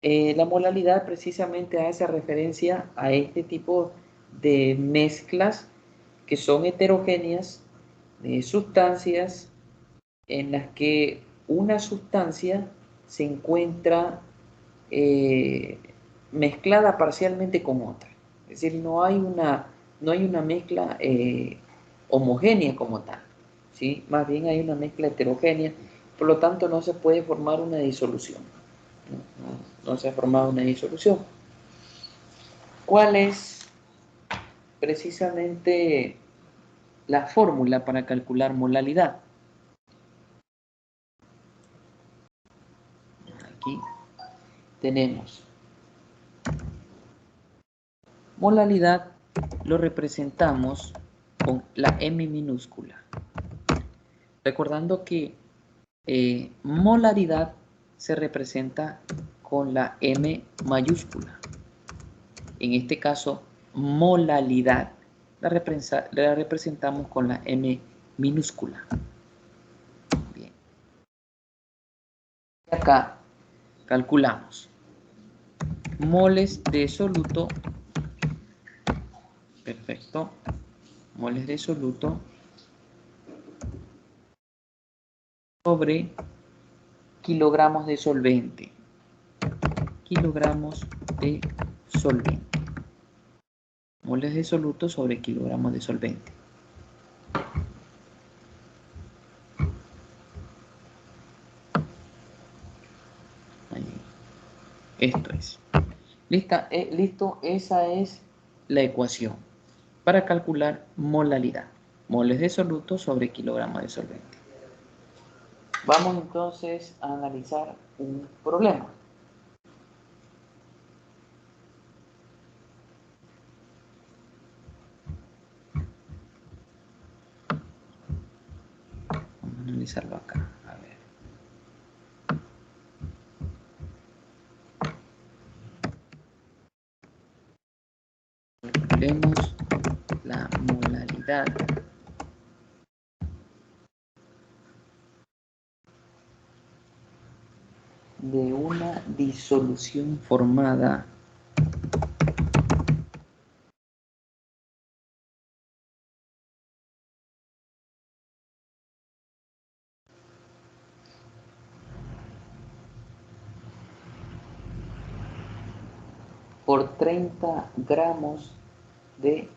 La molalidad precisamente hace referencia a este tipo de mezclas que son heterogéneas de sustancias en las que una sustancia se encuentra mezclada parcialmente con otra. Es decir, no hay una mezcla homogénea como tal, ¿sí? Más bien hay una mezcla heterogénea, por lo tanto no se puede formar una disolución. No se ha formado una disolución. ¿Cuál es precisamente la fórmula para calcular molalidad? Aquí tenemos molalidad, lo representamos con la M minúscula. Recordando que molaridad se representa con la M mayúscula. En este caso, molalidad la representamos con la M minúscula. Bien. Acá calculamos moles de soluto. Perfecto. Moles de soluto sobre kilogramos de solvente. Kilogramos de solvente. Moles de soluto sobre kilogramos de solvente. Ahí. Esto es. Listo, esa es la ecuación para calcular molalidad. Moles de soluto sobre kilogramos de solvente. Vamos entonces a analizar un problema. Vamos a analizarlo acá. A ver. Calculemos la molalidad de una disolución formada por 30 gramos de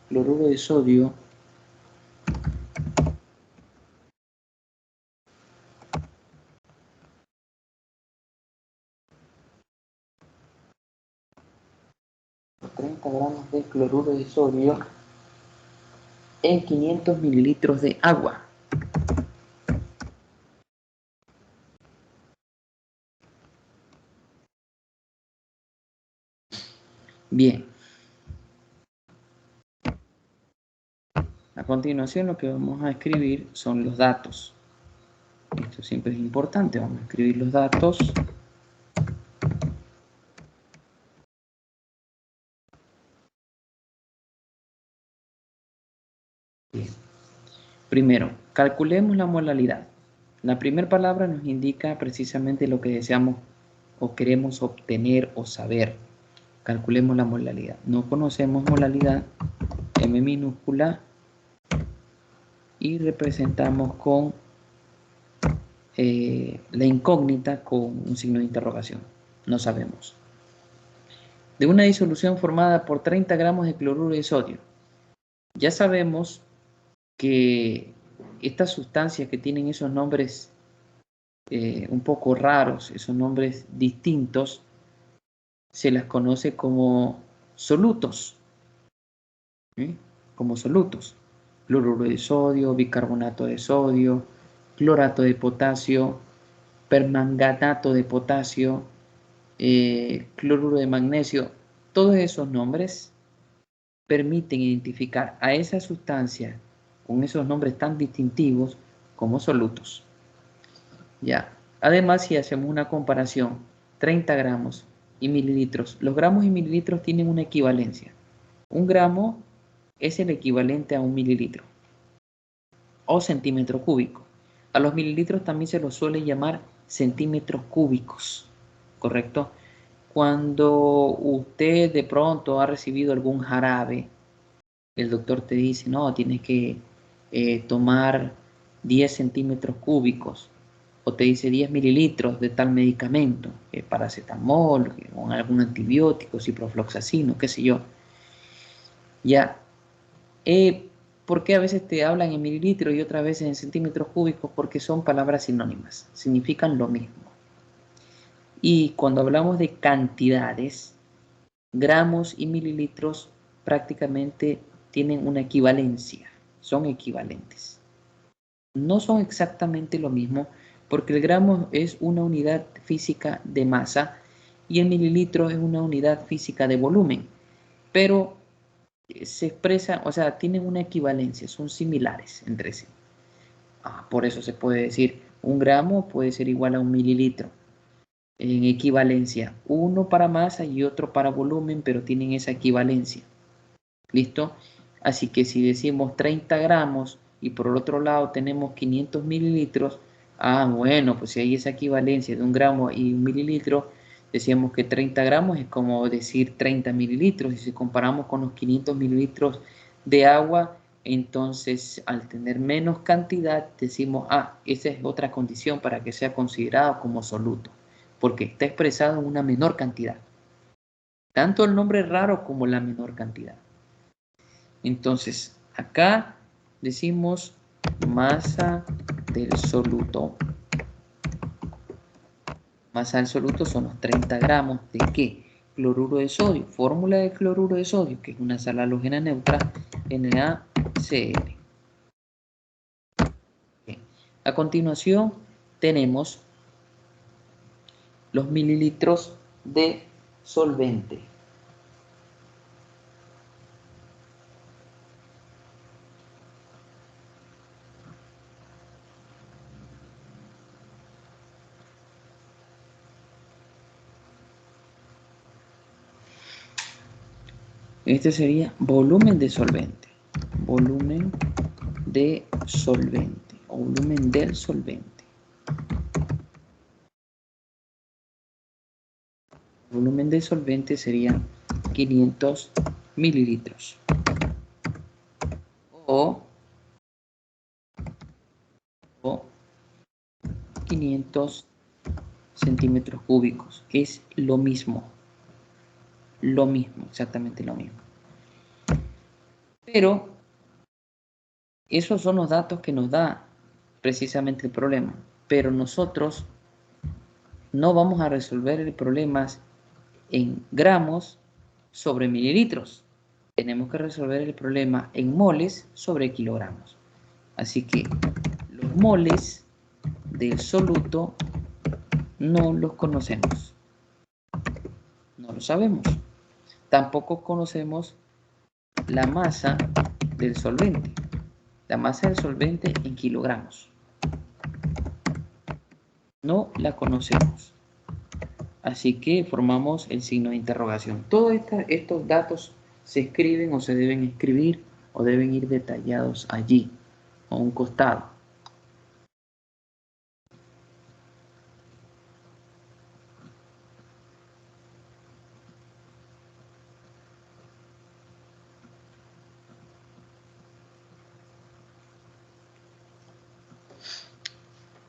cloruro de sodio por 30 gramos de cloruro de sodio en 500 mililitros de agua. Bien. A continuación lo que vamos a escribir son los datos. Esto siempre es importante. Vamos a escribir los datos. Bien. Primero, calculemos la molalidad. La primera palabra nos indica precisamente lo que deseamos o queremos obtener o saber. Calculemos la molalidad. No conocemos molalidad, M minúscula, y representamos con la incógnita con un signo de interrogación. No sabemos. De una disolución formada por 30 gramos de cloruro de sodio. Ya sabemos que estas sustancias que tienen esos nombres un poco raros, esos nombres distintos, se las conoce como solutos. Como solutos. Cloruro de sodio, bicarbonato de sodio, clorato de potasio, permanganato de potasio, cloruro de magnesio. Todos esos nombres permiten identificar a esa sustancia con esos nombres tan distintivos como solutos. Ya. Además, si hacemos una comparación, 30 gramos y mililitros, los gramos y mililitros tienen una equivalencia. Un gramo es el equivalente a un mililitro o centímetro cúbico. A los mililitros también se los suele llamar centímetros cúbicos, ¿correcto? Cuando usted de pronto ha recibido algún jarabe, el doctor te dice, no, tienes que tomar 10 centímetros cúbicos, o te dice 10 mililitros de tal medicamento, paracetamol, o algún antibiótico, ciprofloxacino, qué sé yo. Ya, ¿por qué a veces te hablan en mililitros y otras veces en centímetros cúbicos? Porque son palabras sinónimas, significan lo mismo. Y cuando hablamos de cantidades, gramos y mililitros prácticamente tienen una equivalencia, son equivalentes. No son exactamente lo mismo porque el gramo es una unidad física de masa y el mililitro es una unidad física de volumen, pero se expresa, o sea, tienen una equivalencia, son similares entre sí. Por eso se puede decir, un gramo puede ser igual a un mililitro. En equivalencia, uno para masa y otro para volumen, pero tienen esa equivalencia. ¿Listo? Así que si decimos 30 gramos y por el otro lado tenemos 500 mililitros, bueno, pues si hay esa equivalencia de un gramo y un mililitro, decíamos que 30 gramos es como decir 30 mililitros. Y si comparamos con los 500 mililitros de agua, entonces al tener menos cantidad decimos, esa es otra condición para que sea considerado como soluto, porque está expresado en una menor cantidad. Tanto el nombre raro como la menor cantidad. Entonces, acá decimos masa del soluto. Masa del soluto son los 30 gramos de ¿qué? Cloruro de sodio. Fórmula de cloruro de sodio, que es una sal halógena neutra, NaCl. Bien. A continuación tenemos los mililitros de solvente. Este sería volumen de solvente. Volumen de solvente o volumen del solvente. El volumen de solvente sería 500 mililitros o 500 centímetros cúbicos. Es lo mismo, exactamente lo mismo. Pero esos son los datos que nos da precisamente el problema. Pero nosotros no vamos a resolver el problema en gramos sobre mililitros. Tenemos que resolver el problema en moles sobre kilogramos. Así que los moles del soluto no los conocemos. No lo sabemos. Tampoco conocemos la masa del solvente. La masa del solvente en kilogramos. No la conocemos. Así que formamos el signo de interrogación. Todos estos datos se escriben o se deben escribir o deben ir detallados allí, a un costado.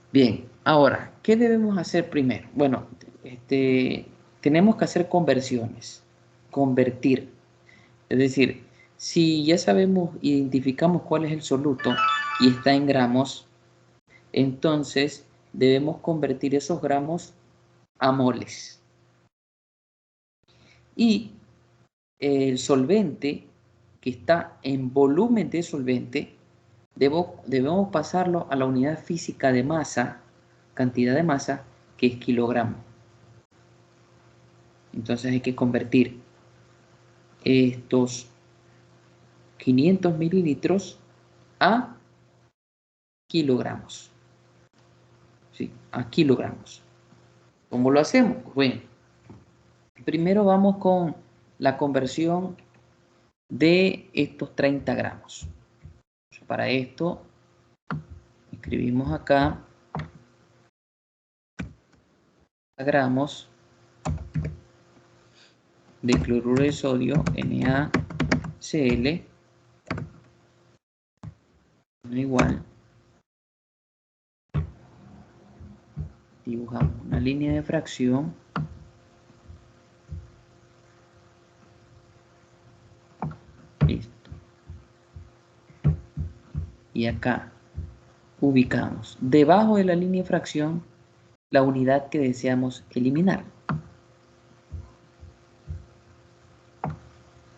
Bien, ahora, ¿qué debemos hacer primero? Bueno, tenemos que hacer conversiones, convertir. Es decir, si ya sabemos, identificamos cuál es el soluto y está en gramos, entonces debemos convertir esos gramos a moles. Y el solvente que está en volumen de solvente, debemos pasarlo a la unidad física de masa, cantidad de masa, que es kilogramo. Entonces hay que convertir estos 500 mililitros a kilogramos. ¿Sí? A kilogramos. ¿Cómo lo hacemos? Pues bueno, primero vamos con la conversión de estos 30 gramos. Para esto, escribimos acá gramos de cloruro de sodio, NaCl, igual, dibujamos una línea de fracción, listo, y acá ubicamos debajo de la línea de fracción la unidad que deseamos eliminar.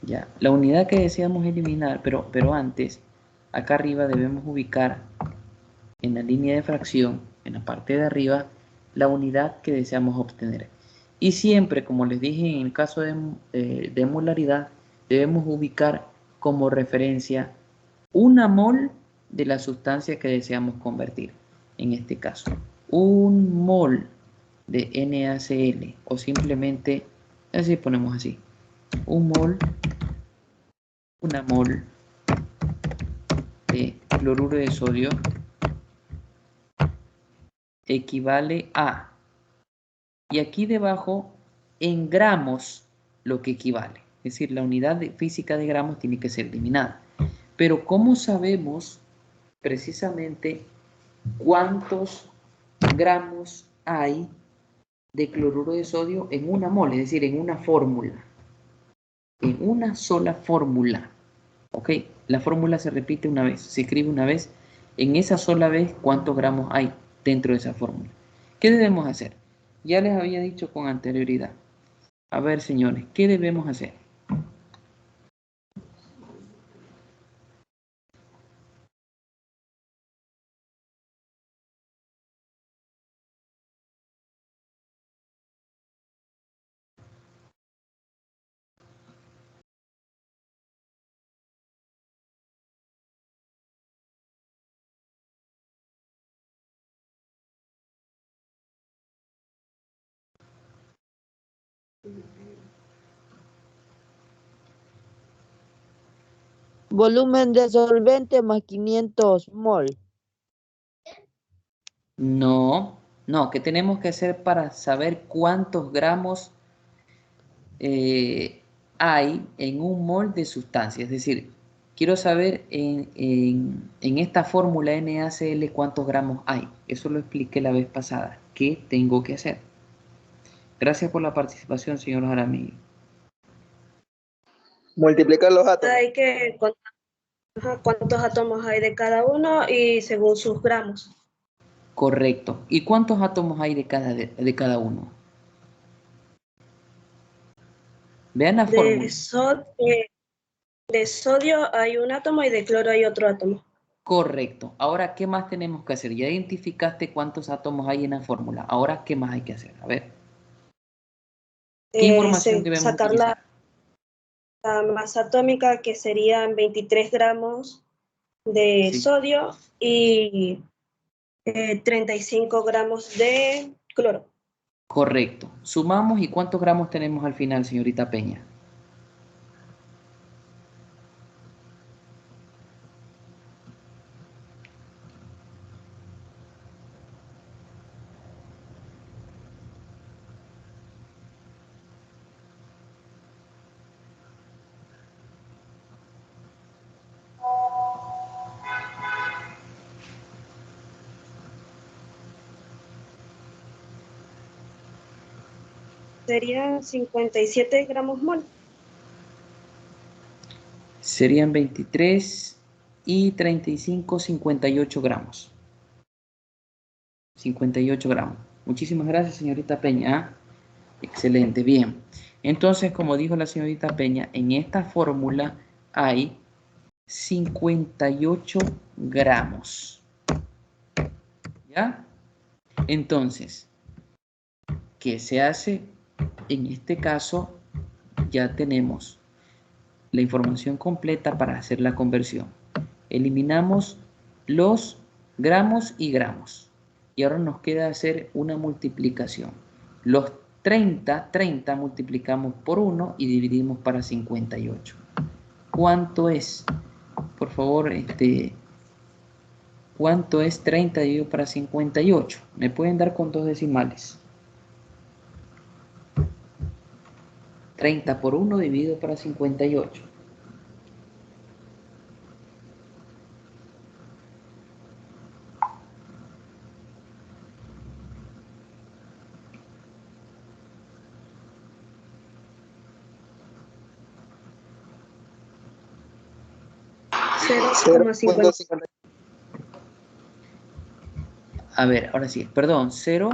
Ya, la unidad que deseamos eliminar, pero antes, acá arriba debemos ubicar en la línea de fracción, en la parte de arriba, la unidad que deseamos obtener. Y siempre, como les dije en el caso de molaridad, debemos ubicar como referencia una mol de la sustancia que deseamos convertir. En este caso, un mol de NaCl, o simplemente, así ponemos así, un mol, una mol de cloruro de sodio equivale a, y aquí debajo en gramos lo que equivale, es decir, la unidad física de gramos tiene que ser eliminada. Pero ¿cómo sabemos precisamente cuántos gramos hay de cloruro de sodio en una mol, es decir, en una fórmula? En una sola fórmula, ¿ok? La fórmula se repite una vez, se escribe una vez, en esa sola vez cuántos gramos hay dentro de esa fórmula. ¿Qué debemos hacer? Ya les había dicho con anterioridad. A ver, señores, ¿qué debemos hacer? Volumen de solvente más 500 mol. No, ¿qué tenemos que hacer para saber cuántos gramos hay en un mol de sustancia? Es decir, quiero saber en esta fórmula NaCl cuántos gramos hay. Eso lo expliqué la vez pasada. ¿Qué tengo que hacer? Gracias por la participación, señor Jaramillo. Multiplicar los átomos. Hay que contar cuántos átomos hay de cada uno y según sus gramos. Correcto. ¿Y cuántos átomos hay de cada uno? Vean la fórmula. De sodio hay un átomo y de cloro hay otro átomo. Correcto. Ahora, ¿qué más tenemos que hacer? Ya identificaste cuántos átomos hay en la fórmula. Ahora, ¿qué más hay que hacer? A ver. ¿Qué información debemos Sacar utilizar? la masa atómica, que serían 23 gramos de sodio y 35 gramos de cloro. Correcto. Sumamos, ¿y cuántos gramos tenemos al final, señorita Peña? Serían 57 gramos mol. Serían 23 y 35, 58 gramos. 58 gramos. Muchísimas gracias, señorita Peña. Excelente, bien. Entonces, como dijo la señorita Peña, en esta fórmula hay 58 gramos. ¿Ya? Entonces, ¿qué se hace? En este caso, ya tenemos la información completa para hacer la conversión. Eliminamos los gramos y gramos. Y ahora nos queda hacer una multiplicación. Los 30 multiplicamos por 1 y dividimos para 58. ¿Cuánto es? Por favor, ¿cuánto es 30 dividido para 58? ¿Me pueden dar con dos decimales? 30 por 1 dividido para 58. A ver, ahora sí, perdón, 0.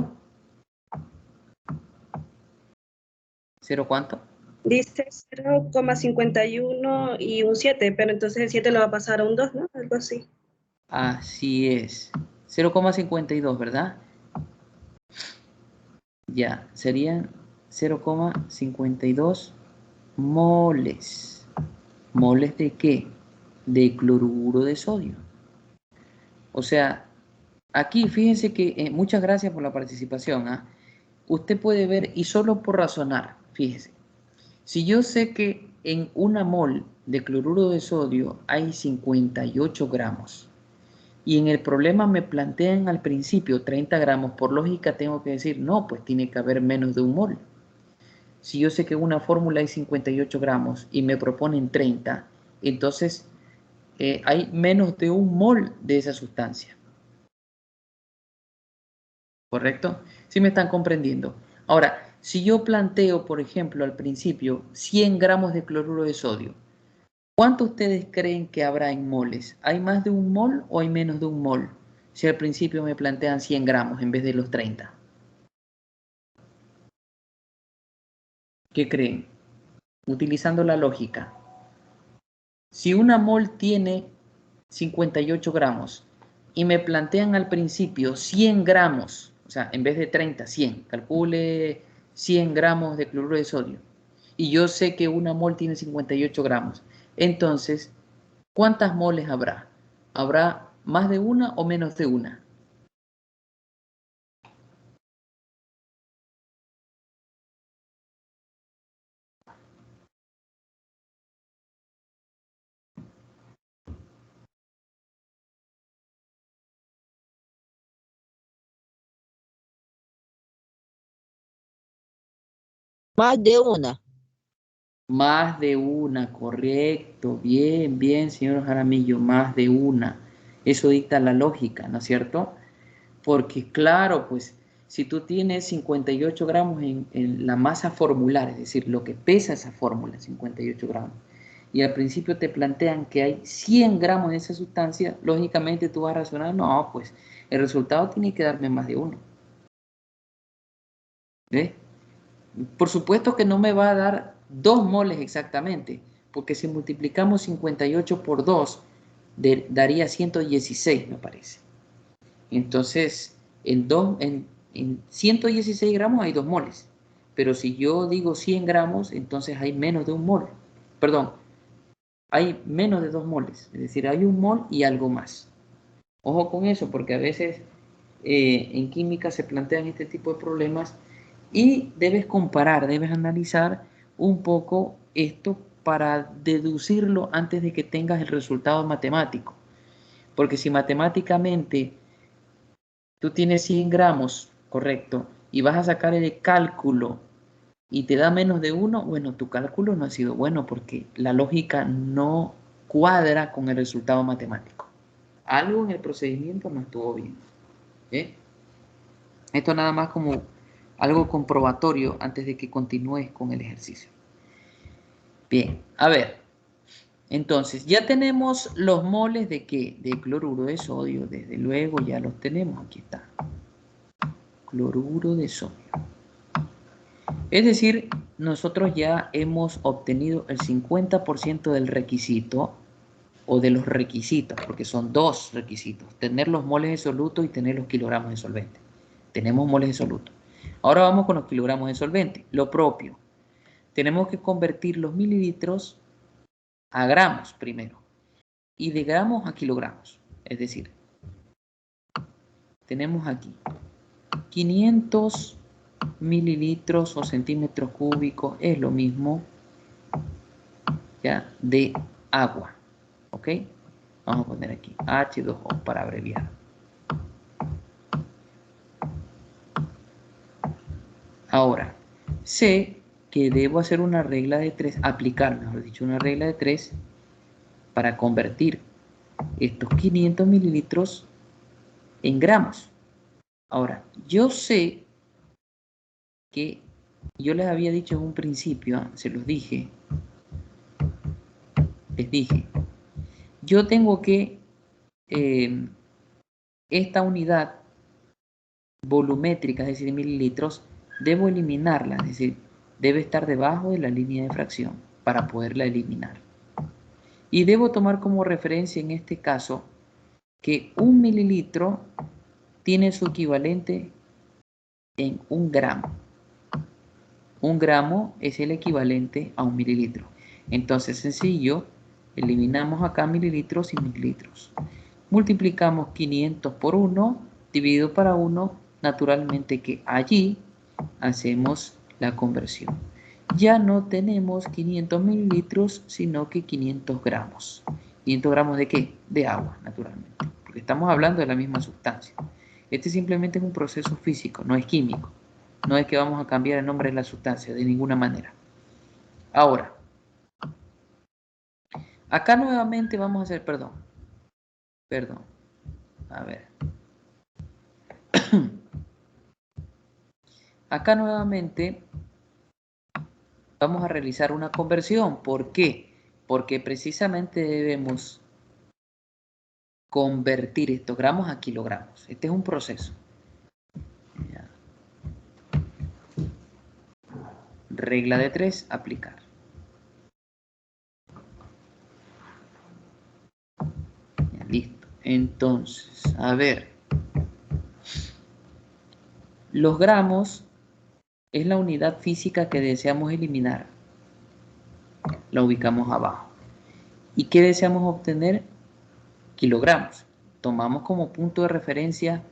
¿0 cuánto? Dice 0,51 y un 7, pero entonces el 7 lo va a pasar a un 2, ¿no? Algo así. Así es. 0,52, ¿verdad? Ya, serían 0,52 moles. ¿Moles de qué? De cloruro de sodio. O sea, aquí fíjense que, muchas gracias por la participación, ¿ah? Usted puede ver, y solo por razonar, fíjese, si yo sé que en una mol de cloruro de sodio hay 58 gramos, y en el problema me plantean al principio 30 gramos, por lógica tengo que decir, no, pues tiene que haber menos de un mol. Si yo sé que en una fórmula hay 58 gramos y me proponen 30, entonces hay menos de un mol de esa sustancia. ¿Correcto? ¿Sí me están comprendiendo? Ahora, si yo planteo, por ejemplo, al principio 100 gramos de cloruro de sodio, ¿cuánto ustedes creen que habrá en moles? ¿Hay más de un mol o hay menos de un mol? Si al principio me plantean 100 gramos en vez de los 30. ¿Qué creen? Utilizando la lógica. Si una mol tiene 58 gramos y me plantean al principio 100 gramos, o sea, en vez de 30, 100, calcule 100 gramos de cloruro de sodio, y yo sé que una mol tiene 58 gramos, entonces, ¿cuántas moles habrá? ¿Habrá más de una o menos de una? Más de una. Más de una, correcto, bien, bien, señor Jaramillo, más de una. Eso dicta la lógica, ¿no es cierto? Porque claro, pues si tú tienes 58 gramos en la masa formular, es decir, lo que pesa esa fórmula, 58 gramos, y al principio te plantean que hay 100 gramos de esa sustancia, lógicamente tú vas a razonar, no, pues el resultado tiene que darme más de uno. ¿Ves? Por supuesto que no me va a dar 2 moles exactamente, porque si multiplicamos 58 por 2, daría 116, me parece. Entonces, en 116 gramos hay 2 moles. Pero si yo digo 100 gramos, entonces hay menos de un mol. Perdón, hay menos de 2 moles. Es decir, hay un mol y algo más. Ojo con eso, porque a veces en química se plantean este tipo de problemas y debes comparar, debes analizar un poco esto para deducirlo antes de que tengas el resultado matemático. Porque si matemáticamente tú tienes 100 gramos, correcto, y vas a sacar el cálculo y te da menos de uno, bueno, tu cálculo no ha sido bueno porque la lógica no cuadra con el resultado matemático. Algo en el procedimiento no estuvo bien. ¿Eh? Esto nada más como algo comprobatorio antes de que continúes con el ejercicio. Bien, a ver. Entonces, ya tenemos los moles de ¿qué? De cloruro de sodio, desde luego ya los tenemos, aquí está. Cloruro de sodio. Es decir, nosotros ya hemos obtenido el 50% del requisito o de los requisitos, porque son 2 requisitos, tener los moles de soluto y tener los kilogramos de solvente. Tenemos moles de soluto. Ahora vamos con los kilogramos de solvente. Lo propio, tenemos que convertir los mililitros a gramos primero y de gramos a kilogramos. Es decir, tenemos aquí 500 mililitros o centímetros cúbicos, es lo mismo, ya, de agua. ¿Ok? Vamos a poner aquí H2O para abreviar. Ahora, sé que debo hacer una regla de 3, aplicar, mejor dicho, una regla de 3 para convertir estos 500 mililitros en gramos. Ahora, yo sé que yo les había dicho en un principio, se los dije, les dije, yo tengo que esta unidad volumétrica, es decir, mililitros, debo eliminarla, es decir, debe estar debajo de la línea de fracción para poderla eliminar. Y debo tomar como referencia en este caso que 1 mililitro tiene su equivalente en 1 gramo. 1 gramo es el equivalente a 1 mililitro. Entonces, sencillo, eliminamos acá mililitros y mililitros. Multiplicamos 500 por 1, dividido para 1, naturalmente que allí hacemos la conversión. Ya no tenemos 500 mililitros, sino que 500 gramos. ¿500 gramos de qué? De agua, naturalmente, porque estamos hablando de la misma sustancia. Este simplemente es un proceso físico, no es químico. No es que vamos a cambiar el nombre de la sustancia, de ninguna manera. Ahora, acá nuevamente vamos a hacer, perdón, a ver. Acá nuevamente vamos a realizar una conversión. ¿Por qué? Porque precisamente debemos convertir estos gramos a kilogramos. Este es un proceso. Regla de 3, aplicar. Ya, listo. Entonces, a ver. Los gramos es la unidad física que deseamos eliminar. La ubicamos abajo. ¿Y qué deseamos obtener? Kilogramos. Tomamos como punto de referencia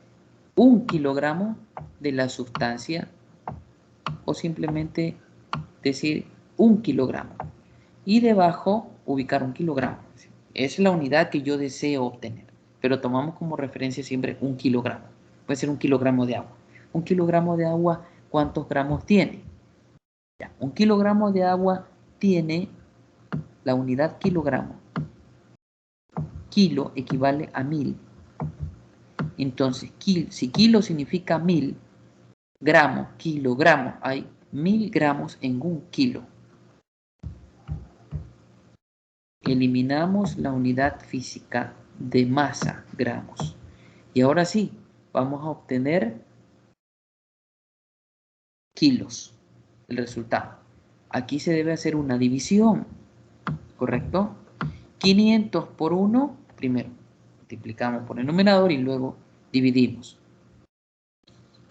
1 kilogramo de la sustancia o simplemente decir 1 kilogramo. Y debajo ubicar 1 kilogramo. Esa es la unidad que yo deseo obtener. Pero tomamos como referencia siempre 1 kilogramo. Puede ser 1 kilogramo de agua. 1 kilogramo de agua, ¿cuántos gramos tiene? Ya, 1 kilogramo de agua tiene la unidad kilogramo. Kilo equivale a 1000. Entonces, si kilo significa 1000, gramo, kilogramo, hay 1000 gramos en 1 kilo. Eliminamos la unidad física de masa, gramos. Y ahora sí, vamos a obtener kilos, el resultado. Aquí se debe hacer una división, ¿correcto? 500 por 1, primero multiplicamos por el numerador y luego dividimos.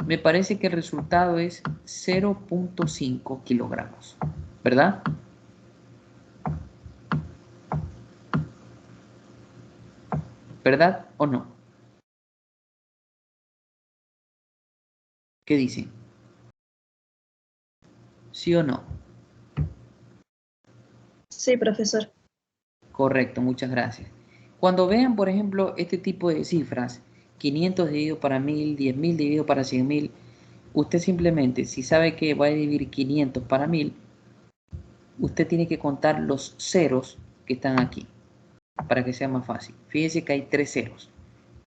Me parece que el resultado es 0.5 kilogramos, ¿verdad? ¿Verdad o no? ¿Qué dicen? ¿Sí o no? Sí, profesor. Correcto, muchas gracias. Cuando vean, por ejemplo, este tipo de cifras, 500 dividido para 1000, 10.000 dividido para 100.000, usted simplemente, si sabe que va a dividir 500 para 1000, usted tiene que contar los ceros que están aquí, para que sea más fácil. Fíjense que hay 3 ceros.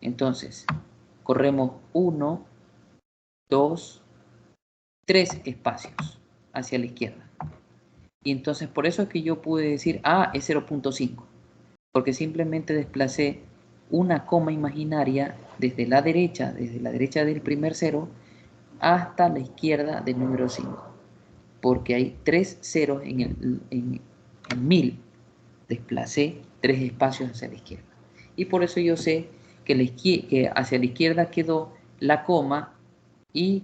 Entonces, corremos 1, 2, 3 espacios hacia la izquierda. Y entonces por eso es que yo pude decir, es 0.5. Porque simplemente desplacé una coma imaginaria desde la derecha del primer cero, hasta la izquierda del número 5. Porque hay 3 ceros en 1000. Desplacé 3 espacios hacia la izquierda. Y por eso yo sé que hacia la izquierda quedó la coma y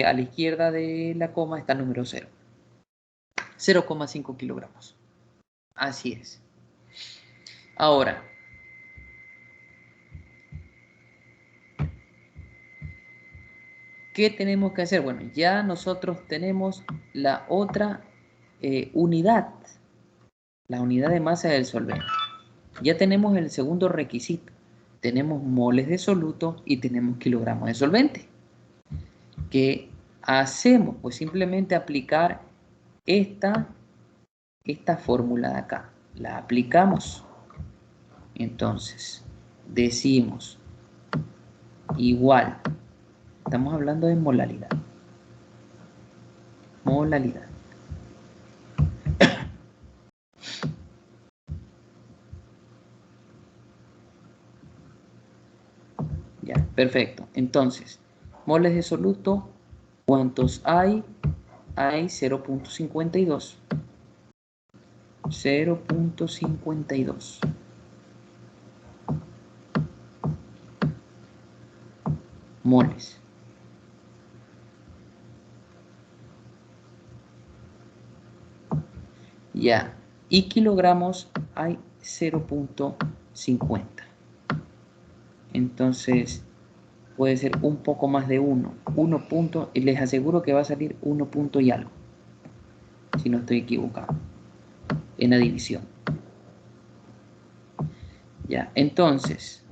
a la izquierda de la coma está el número 0. 0,5 kilogramos. Así es. Ahora, ¿qué tenemos que hacer? Bueno, ya nosotros tenemos la otra unidad, la unidad de masa del solvente. Ya tenemos el segundo requisito. Tenemos moles de soluto y tenemos kilogramos de solvente. ¿Qué hacemos? Pues simplemente aplicar esta fórmula de acá. La aplicamos. Entonces, decimos igual. Estamos hablando de molaridad. Molaridad. Ya, perfecto. Entonces, moles de soluto, ¿cuántos hay? Hay 0.52. 0.52. moles. Ya. Y kilogramos hay 0.50. Entonces, puede ser un poco más de 1. 1 punto, y les aseguro que va a salir 1 punto y algo. Si no estoy equivocado. En la división. Ya, entonces,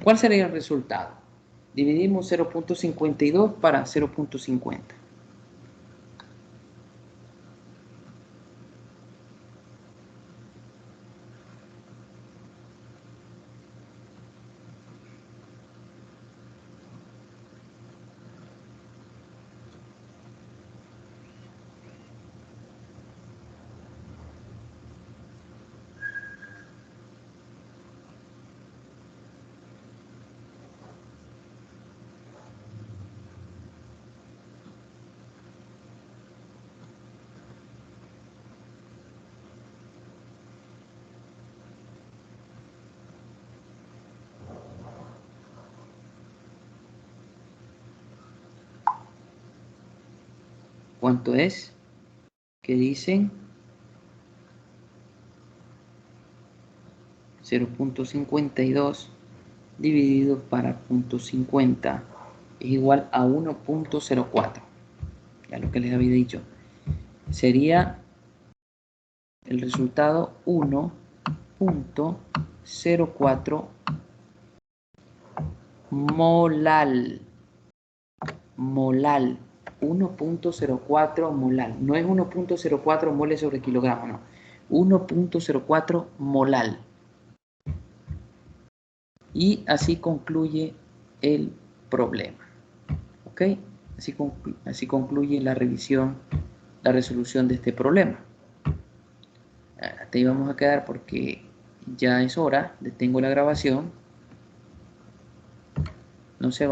¿cuál sería el resultado? Dividimos 0.52 para 0.50. ¿Cuánto es? ¿Qué dicen? 0.52 dividido para 0.50 es igual a 1.04. Ya lo que les había dicho. Sería el resultado 1.04 molal. Molal. 1.04 molal. No es 1.04 moles sobre kilogramo, no. 1.04 molal. Y así concluye el problema. ¿Ok? Así concluye la revisión, la resolución de este problema. Hasta ahí vamos a quedar porque ya es hora. Detengo la grabación. No se va.